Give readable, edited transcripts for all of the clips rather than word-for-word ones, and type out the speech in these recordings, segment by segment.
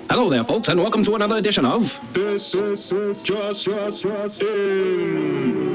Hello there, folks, and welcome to another edition of This is just in.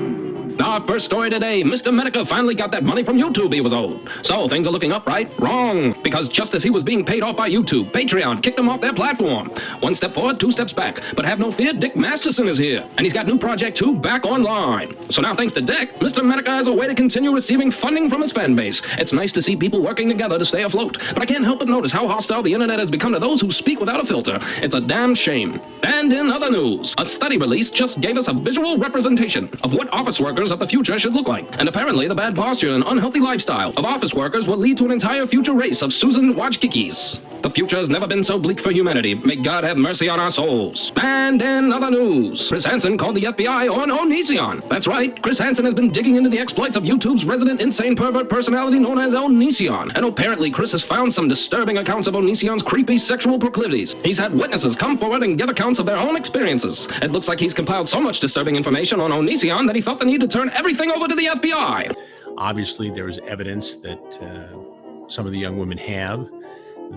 Our first story today. Mr. Metokur finally got that money from YouTube he was owed. So things are looking up, right? Wrong. Because just as he was being paid off by YouTube, Patreon kicked him off their platform. One step forward, two steps back. But have no fear, Dick Masterson is here. And he's got new Project 2 back online. So now thanks to Dick, Mr. Metokur has a way to continue receiving funding from his fan base. It's nice to see people working together to stay afloat. But I can't help but notice how hostile the internet has become to those who speak without a filter. It's a damn shame. And in other news, a study release just gave us a visual representation of what office workers of the future should look like. And apparently the bad posture and unhealthy lifestyle of office workers will lead to an entire future race of Susan Wojcickis. The future has never been so bleak for humanity. May God have mercy on our souls. And in other news, Chris Hansen called the FBI on Onision. That's right, Chris Hansen has been digging into the exploits of YouTube's resident insane pervert personality known as Onision. And apparently Chris has found some disturbing accounts of Onision's creepy sexual proclivities. He's had witnesses come forward and give accounts of their own experiences. It looks like he's compiled so much disturbing information on Onision that he felt the need to turn everything over to the FBI. Obviously, there is evidence that some of the young women have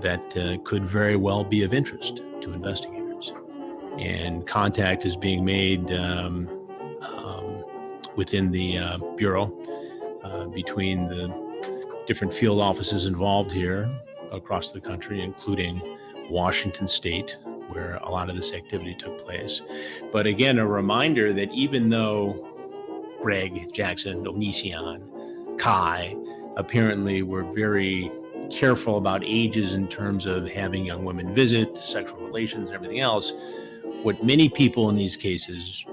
that could very well be of interest to investigators. And contact is being made within the Bureau between the different field offices involved here across the country, including Washington State, where a lot of this activity took place. But again, a reminder that even though Greg, Jackson, Onision, Kai apparently were very careful about ages in terms of having young women visit, sexual relations, and everything else, what many people in these cases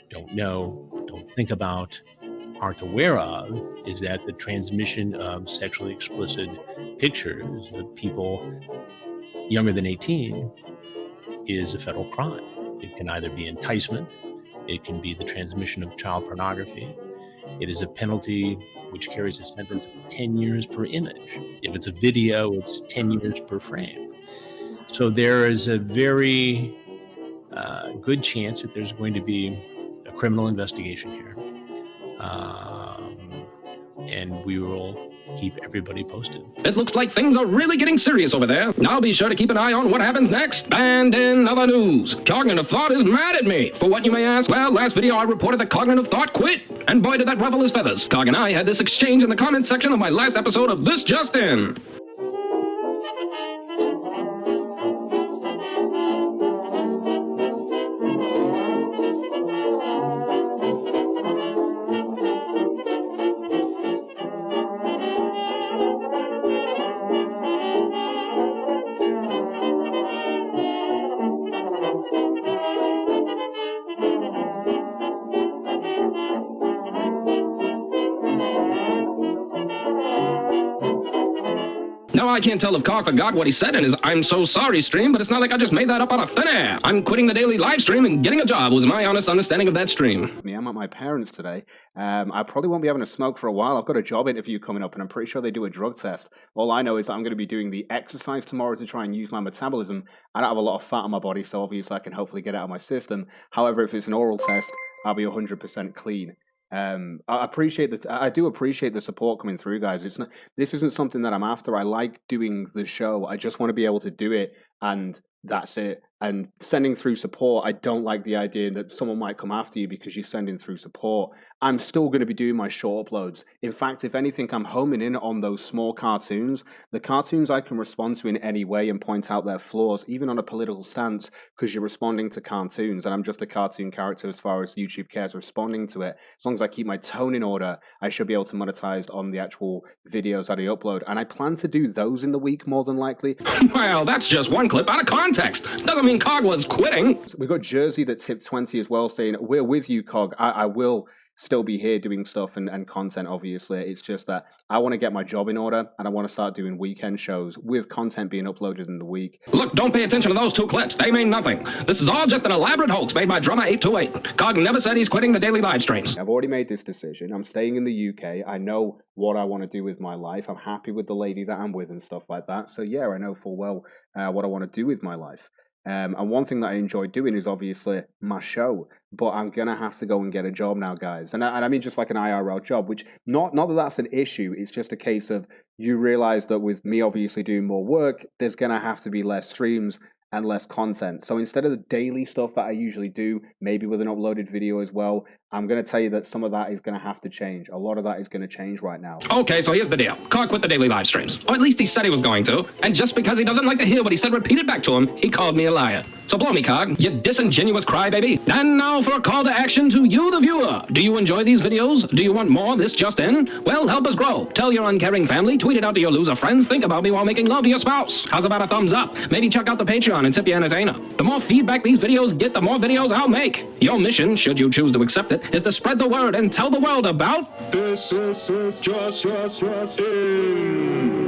don't know, don't think about, aren't aware of, is that the transmission of sexually explicit pictures of people younger than 18 is a federal crime. It can either be enticement, it can be the transmission of child pornography. It is a penalty which carries a sentence of 10 years per image. If it's a video, it's 10 years per frame. So there is a very good chance that there's going to be a criminal investigation here. And we will keep everybody posted. It looks like things are really getting serious over there. Now be sure to keep an eye on what happens next. And in other news, Cognitive Thought is mad at me. For what, you may ask? Well, last video I reported that Cognitive Thought quit. And boy, did that ruffle his feathers. Cog and I had this exchange in the comment section of my last episode of This Just In. Now, I can't tell if Cog forgot what he said in his I'm so sorry stream, but it's not like I just made that up out of thin air. I'm quitting the daily live stream and getting a job was my honest understanding of that stream. I'm at my parents' today. I probably won't be having a smoke for a while. I've got a job interview coming up, and I'm pretty sure they do a drug test. All I know is that I'm going to be doing the exercise tomorrow to try and use my metabolism. I don't have a lot of fat on my body, so obviously I can hopefully get it out of my system. However, if it's an oral test, I'll be 100% clean. I do appreciate the support coming through, guys. This isn't something that I'm after. I like doing the show. I just want to be able to do it, and that's it. And sending through support, I don't like the idea that someone might come after you because you're sending through support. I'm still going to be doing my short uploads. In fact, if anything, I'm homing in on those small cartoons. The cartoons I can respond to in any way and point out their flaws, even on a political stance, because you're responding to cartoons, and I'm just a cartoon character as far as YouTube cares responding to it. As long as I keep my tone in order, I should be able to monetize on the actual videos that I upload. And I plan to do those in the week more than likely. Well, that's just one clip out of context. Doesn't mean Cog was quitting. We've got Jersey that tipped 20 as well, saying, we're with you, Cog. I will still be here doing stuff and content, obviously. It's just that I want to get my job in order, and I want to start doing weekend shows with content being uploaded in the week. Look, don't pay attention to those two clips. They mean nothing. This is all just an elaborate hoax made by Drumr828. Cog never said he's quitting the daily live streams. I've already made this decision. I'm staying in the UK. I know what I want to do with my life. I'm happy with the lady that I'm with and stuff like that. So yeah, I know full well what I want to do with my life. And one thing that I enjoy doing is obviously my show, but I'm going to have to go and get a job now, guys. And I mean just like an IRL job, which not that that's an issue. It's just a case of you realize that with me obviously doing more work, there's going to have to be less streams. and less content. So instead of the daily stuff that I usually do, maybe with an uploaded video as well, I'm going to tell you that some of that is going to have to change. A lot of that is going to change right now. Okay, so here's the deal. Carr quit the daily live streams. Or at least he said he was going to. And just because he doesn't like to hear what he said repeated back to him, he called me a liar. So blow me, Cog, you disingenuous crybaby. And now for a call to action to you, the viewer. Do you enjoy these videos? Do you want more? This just in? Well, help us grow. Tell your uncaring family. Tweet it out to your loser friends. Think about me while making love to your spouse. How's about a thumbs up? Maybe check out the Patreon and tip your entertainer. The more feedback these videos get, the more videos I'll make. Your mission, should you choose to accept it, is to spread the word and tell the world about... This is just in.